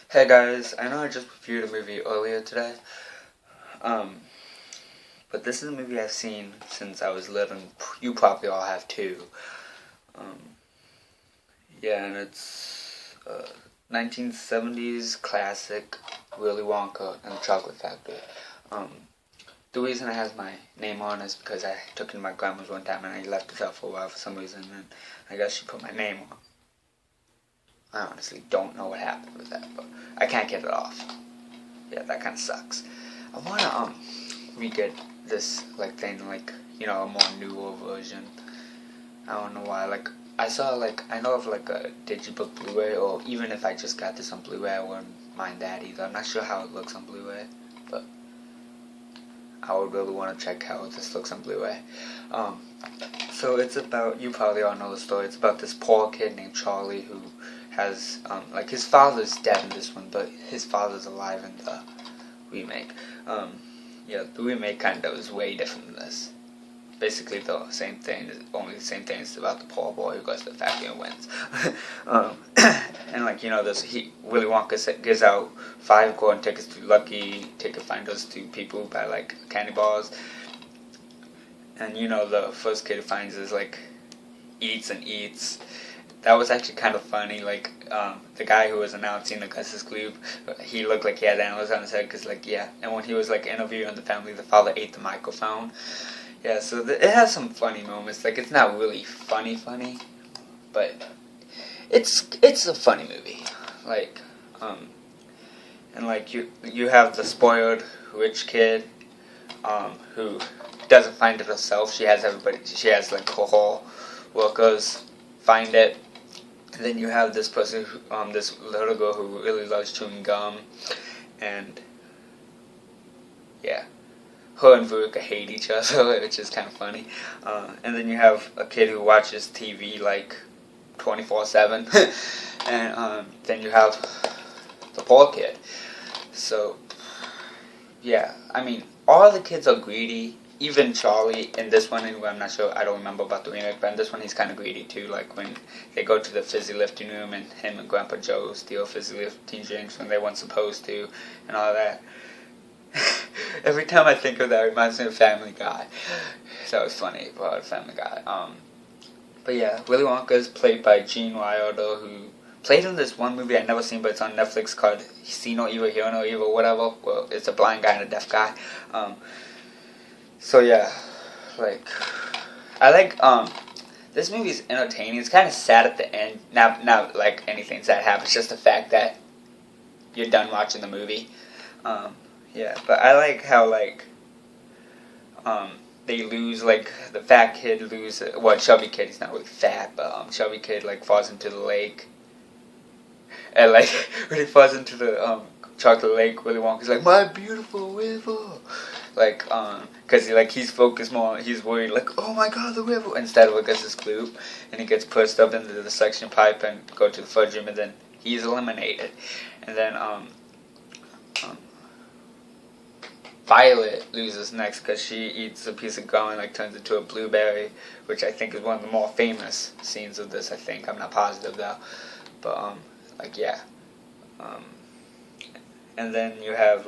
Hey guys, I know I just reviewed a movie earlier today, um, but this is a movie I've seen since I was little, and you probably all have too. Um, yeah, and it's 1970s classic Willy Wonka and the Chocolate Factory. Um, the reason it has my name on is because I took it to my grandma's one time and I left it out for a while for some reason, and I guess she put my name on. I honestly don't know what happened with that, but I can't get it off. Yeah, that kind of sucks. I wanna re-get this thing a more newer version. I don't know why. I know of a digibook Blu-ray, or even if I just got this on Blu-ray, I wouldn't mind that either. I'm not sure how it looks on Blu-ray, but I would really want to check how this looks on Blu-ray. So it's about, you probably all know the story. It's about this poor kid named Charlie who has his father's dead in this one, but his father's alive in the remake. The remake kind of is way different than this. Basically the same thing, only the same thing is about the poor boy who goes to the factory and wins. Willy Wonka gives out 5 golden tickets to lucky ticket finders to people who buy candy bars. And the first kid who finds is eats and eats. That was actually kind of funny. The guy who was announcing the Gus's Gloop, he looked like he had animals on his head, and when he was interviewing the family, the father ate the microphone. Yeah, so it has some funny moments. It's not really funny, but it's a funny movie. You have the spoiled rich kid, who doesn't find it herself. She has her whole workers find it. And then you have this person, this little girl who really loves chewing gum, and yeah, her and Woka hate each other, which is kind of funny. And then you have a kid who watches TV 24/7, and then you have the poor kid. So yeah, I mean, all the kids are greedy. Even Charlie in this one, anyway, I'm not sure, I don't remember about the remake, but in this one he's kind of greedy too, when they go to the fizzy lifting room and him and Grandpa Joe steal fizzy lifting drinks when they weren't supposed to, and all that. Every time I think of that, it reminds me of Family Guy. That was funny about Family Guy. But yeah, Willy Wonka is played by Gene Wilder, who played in this one movie I never seen, but it's on Netflix, called See No Evil, Hear No Evil, whatever. Well, it's a blind guy and a deaf guy. So yeah, this movie's entertaining. It's kind of sad at the end. Not anything sad happens, just the fact that you're done watching the movie. But I like how they lose, the fat kid loses, chubby kid, he's not really fat, but chubby kid falls into the lake. And when he falls into the chocolate lake, Willy Wonka's like, "My beautiful river." Cause he's focused more, he's worried "Oh my god, the river," instead of Gus's Gloop, and he gets pushed up into the suction pipe and go to the fudge room, and then he's eliminated. And then Violet loses next because she eats a piece of gum and turns into a blueberry, which I think is one of the more famous scenes of this. I think, I'm not positive though, but yeah. And then you have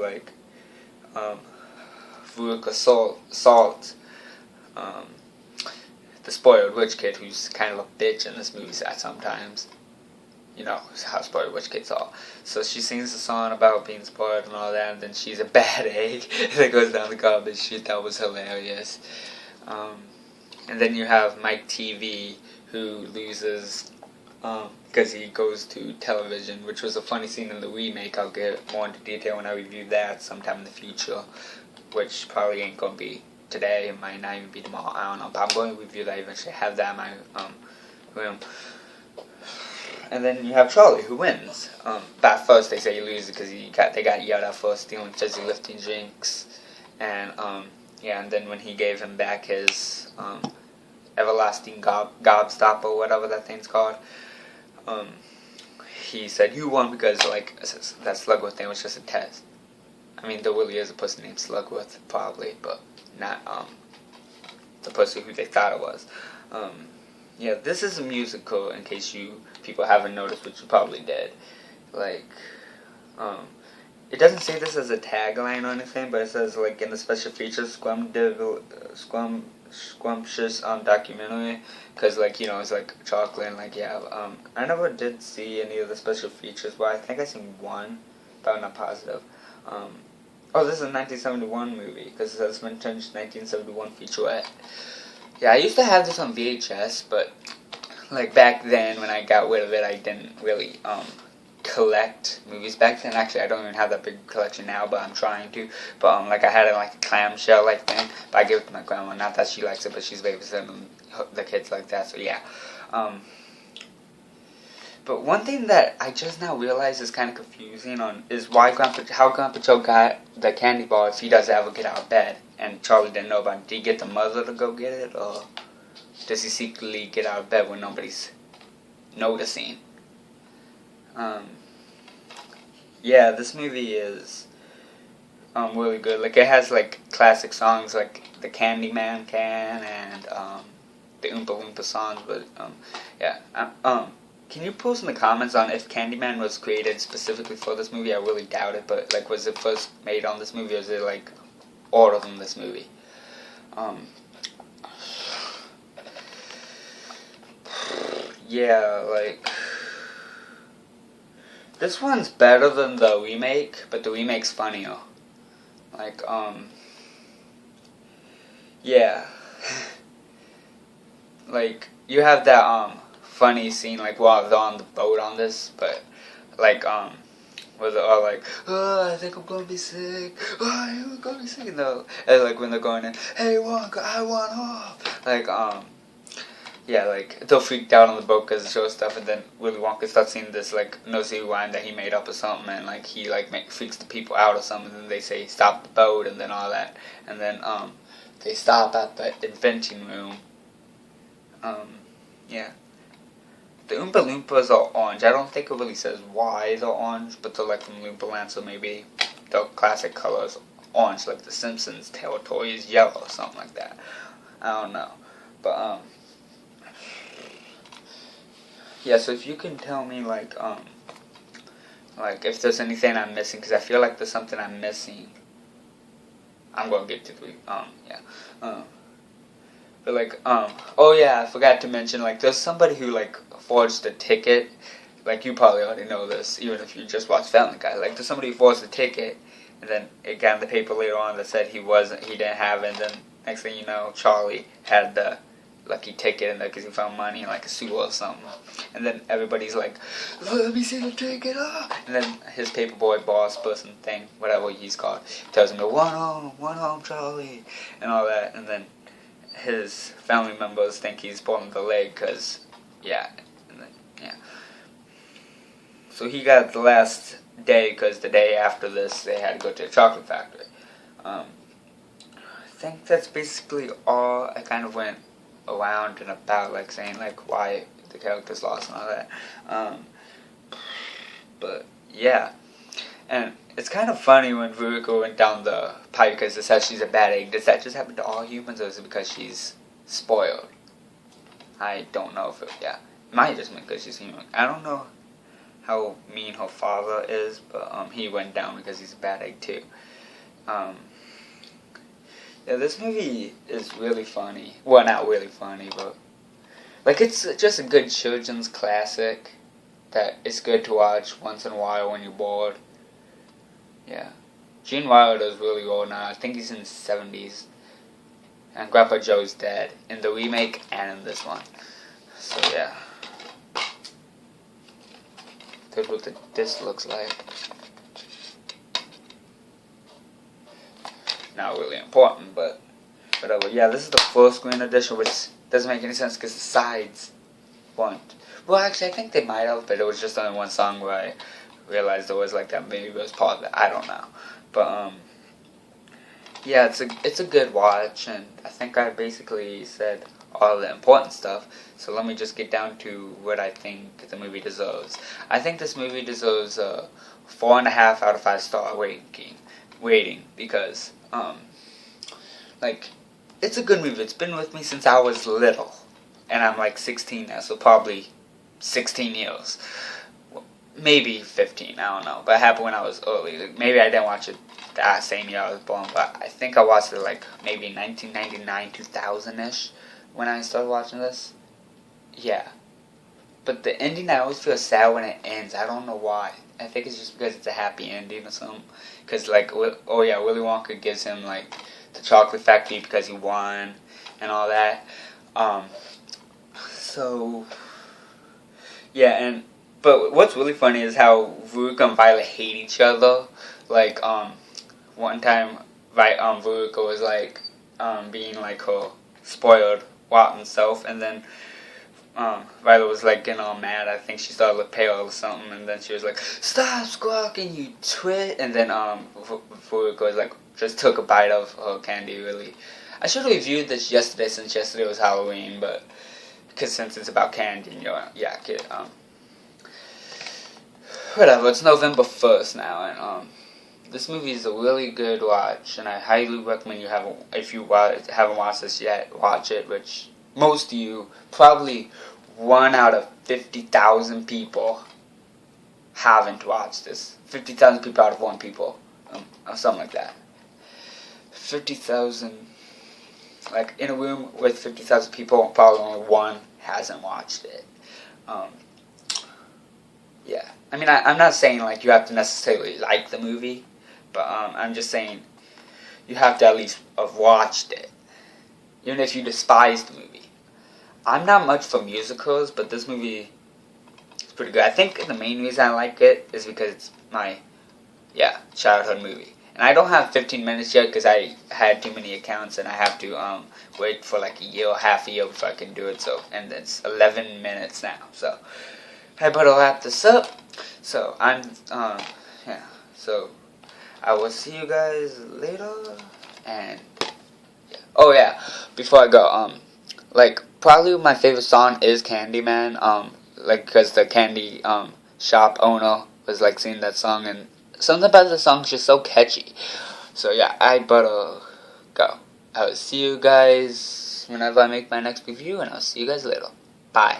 Veruca Salt, the spoiled rich kid who's kind of a bitch in this movie set sometimes. You know how spoiled rich kids are. So she sings a song about being spoiled and all that, and then she's a bad egg that goes down the garbage chute. That was hilarious. And then you have Mike TV, who loses because he goes to television, which was a funny scene in the remake. I'll get more into detail when I review that sometime in the future, which probably ain't going to be today. It might not even be tomorrow. I don't know, but I'm going to review that eventually. Have that in my room. And then you have Charlie, who wins. But at first they say he loses because they got yelled at for stealing fizzy lifting drinks. And and then when he gave him back his everlasting gobstopper, or whatever that thing's called, he said, "You won," because that Slugworth thing was just a test. I mean, there really is a person named Slugworth, probably, but not the person who they thought it was. This is a musical, in case you people haven't noticed, which you probably did. Um, it doesn't say this as a tagline or anything, but it says like in the special features, scrumptious documentary, because like it's like chocolate and like yeah. I never did see any of the special features, but I think I seen one, but I'm not positive. Oh, this is a 1971 movie because it says vintage 1971 featurette. Yeah, I used to have this on VHS, but like back then when I got rid of it, I didn't really collect movies back then. Actually, I don't even have that big collection now, but I'm trying to. But like I had it like a clamshell like thing, but I gave it to my grandma. Not that she likes it, but she's babysitting the kids like that. So yeah. But one thing that I just now realized is kind of confusing is how Grandpa Joe got the candy bar if he doesn't ever get out of bed, and Charlie didn't know about it. Did he get the mother to go get it, or does he secretly get out of bed when nobody's noticing? Yeah, this movie is really good. Like it has like classic songs like the Candyman can and the Oompa Loompa songs, but yeah. Can you post in the comments on if Candyman was created specifically for this movie? I really doubt it, but like was it first made on this movie or is it like older than this movie? Yeah, like this one's better than the remake, but the remake's funnier. Like, yeah. Like, you have that, funny scene, like, while they're on the boat on this, but, like, where they're all like, oh, I think I'm gonna be sick, oh, I'm gonna be sick, and like, when they're going in, hey, Wonka, I want off, like, yeah, like, they're freaked out on the boat because it shows stuff, and then Willy Wonka starts singing this, like, nursery rhyme that he made up or something, and, like, he, like, freaks the people out or something, and then they say, stop the boat, and then all that, and then, they stop at the inventing room, yeah. The Oompa Loompas are orange. I don't think it really says why they're orange, but they're, like, from Loompa Land, so maybe the classic color is orange, like the Simpsons territory is yellow or something like that. I don't know, but, yeah, so if you can tell me, like if there's anything I'm missing, because I feel like there's something I'm missing. I'm going to get to yeah. But, like, oh, yeah, I forgot to mention, like, there's somebody who, like, forged a ticket. Like, you probably already know this, even if you just watch Family Guy. Like, there's somebody who forged a ticket, and then it got in the paper later on that said he didn't have it, and then next thing you know, Charlie had the lucky ticket in there because he found money in like a sewer or something. And then everybody's like, let me see the ticket, and then his paperboy boss person thing, whatever he's called, tells him to one home, Charlie, and all that. And then his family members think he's pulling the leg because, yeah, and then, yeah. So he got the last day because the day after this they had to go to the chocolate factory. I think that's basically all. I kind of went around and about, like, saying, like, why the character's lost and all that. But, yeah. And it's kind of funny when Veruca went down the pipe because it says she's a bad egg. Does that just happen to all humans, or is it because she's spoiled? I don't know if it, yeah. It might just mean because she's human. I don't know how mean her father is, but, he went down because he's a bad egg, too. Yeah, this movie is really funny. Well, not really funny, but like it's just a good children's classic that is good to watch once in a while when you're bored. Yeah. Gene Wilder's really old now. I think he's in his 70s. And Grandpa Joe's dead in the remake and in this one. So yeah. That's what this looks like. Not really important, but whatever. Yeah, this is the full screen edition, which doesn't make any sense because the sides weren't. Well, actually, I think they might have, but it was just only one song where I realized there was like that maybe it was part of it. I don't know, but yeah, it's a good watch, and I think I basically said all the important stuff. So let me just get down to what I think the movie deserves. I think this movie deserves a 4.5 out of 5 star rating because like it's a good movie. It's been with me since I was little, and I'm like 16 now, so probably 16 years. maybe 15, I don't know. But it happened when I was early. Like, maybe I didn't watch it that same year I was born, but I think I watched it like maybe 1999, 2000-ish when I started watching this. Yeah. But the ending, I always feel sad when it ends. I don't know why. I think it's just because it's a happy ending or something. Because, like, oh yeah, Willy Wonka gives him, like, the chocolate factory because he won and all that. So, yeah, but what's really funny is how Veruca and Violet hate each other. Like, one time, Veruca was, like, being, like, her spoiled, rotten self, and then Violet was like getting all mad. I think she started to look pale or something, and then she was like, "Stop squawking, you twit!" And then Veruca was like, just took a bite of her candy. Really, I should have reviewed this yesterday since yesterday was Halloween, but because since it's about candy, you know, yeah, kid. Whatever. It's November 1st now, and this movie is a really good watch, and I highly recommend if you haven't watched this yet, watch it. Which most of you, probably 1 out of 50,000 people, haven't watched this. 50,000 people out of 1 people, or something like that. 50,000, like in a room with 50,000 people, probably only 1 hasn't watched it. Yeah, I mean, I'm not saying like you have to necessarily like the movie, but I'm just saying you have to at least have watched it, even if you despise the movie. I'm not much for musicals, but this movie is pretty good. I think the main reason I like it is because it's my, childhood movie. And I don't have 15 minutes yet because I had too many accounts and I have to wait for like a year or half a year before I can do it. So, and it's 11 minutes now. So, I better wrap this up. So, so I will see you guys later. And, yeah. Oh, yeah. Before I go, like, probably my favorite song is Candyman, like, because the candy, shop owner was, like, singing that song, and something about the song is just so catchy. So, yeah, I better go. I will see you guys whenever I make my next review, and I'll see you guys later. Bye.